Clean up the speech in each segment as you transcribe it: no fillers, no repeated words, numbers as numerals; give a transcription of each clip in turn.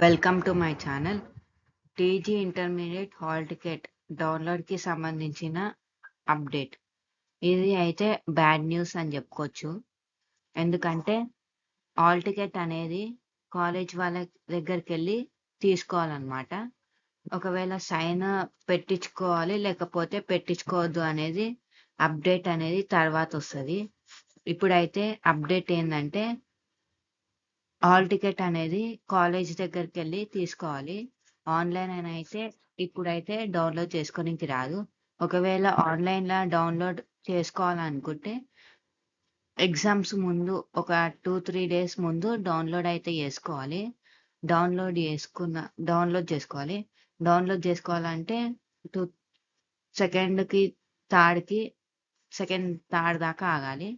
Welcome to my channel. TG intermediate hall ticket డౌన్లోడ్‌కి సంబంధించిన update. ఇది అయితే బ్యాడ్ న్యూస్ అని చెప్పుకోవచ్చు. ఎందుకంటే హాల్ టికెట్ అనేది కాలేజ్ వాళ్ళ దగ్గరికెళ్ళి తీసుకోవాలన్నమాట. ఒకవేళ సైన్ పెట్టించుకోవాలి, లేకపోతే పెట్టించుకోవద్దు అనేది అప్డేట్ అనేది తర్వాత వస్తది. ఇప్పుడైతే అప్డేట్ ఏందంటే హాల్ టికెట్ అనేది కాలేజ్ దగ్గరికెళ్ళి తీసుకోవాలి. ఆన్‌లైన్ అని అయితే ఇప్పుడైతే డౌన్‌లోడ్ చేసుకోనికి రాదు. ఒకవేళ ఆన్‌లైన్‌ల డౌన్‌లోడ్ చేసుకోవాలనుకుంటే ఎగ్జామ్స్ ముందు ఒక 2, 3 డేస్ ముందు డౌన్‌లోడ్ అయితే చేసుకోవాలి. డౌన్‌లోడ్ చేసుకోవాలి. డౌన్‌లోడ్ చేసుకోవాలంటే టు సెకండ్‌కి, థర్డ్‌కి థర్డ్ దాకా ఆగాలి.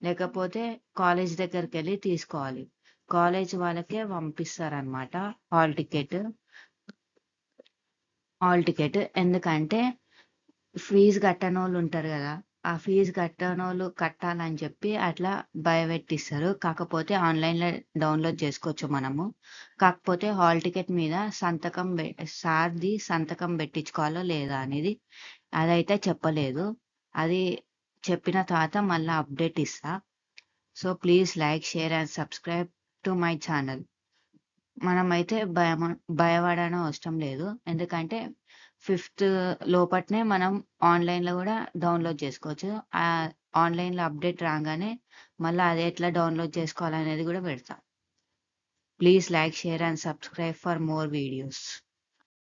లేకపోతే కాలేజ్ దగ్గరికెళ్ళి తీసుకోవాలి. కాలేజ్ వాళ్ళకే పంపిస్తారనమాట హాల్ టికెట్. ఎందుకంటే ఫీజు కట్టనోళ్ళు ఉంటారు గదా! ఆ ఫీజు కట్టనోళ్ళు కట్టాలని చెప్పి అట్లా భయపెట్టిస్తారు. కాకపోతే ఆన్‌లైన్‌లో డౌన్‌లోడ్ చేసుకోవచ్చు మనము. కాకపోతే హాల్ టికెట్ మీద సార్‌ది సంతకం పెట్టించుకోవాలా లేదా అనేది అదైతే చెప్పలేదు. అది చెప్పిన తర్వాత మళ్ళా అప్డేట్ ఇస్తా. So, please like, share and subscribe to my channel. మనమైతే భయపడనవసరం అవసరం లేదు. ఎందుకంటే ఫిఫ్త్ లోపటనే మనం ఆన్‌లైన్‌లో గూడా డౌన్‌లోడ్ చేసుకోవచ్చు. ఆన్‌లైన్‌లో అప్డేట్ రాంగానే మళ్ళా అది ఎట్లా డౌన్‌లోడ్ చేసుకోవాలనేది గూడా పెడతా. Please like, share and subscribe for more videos.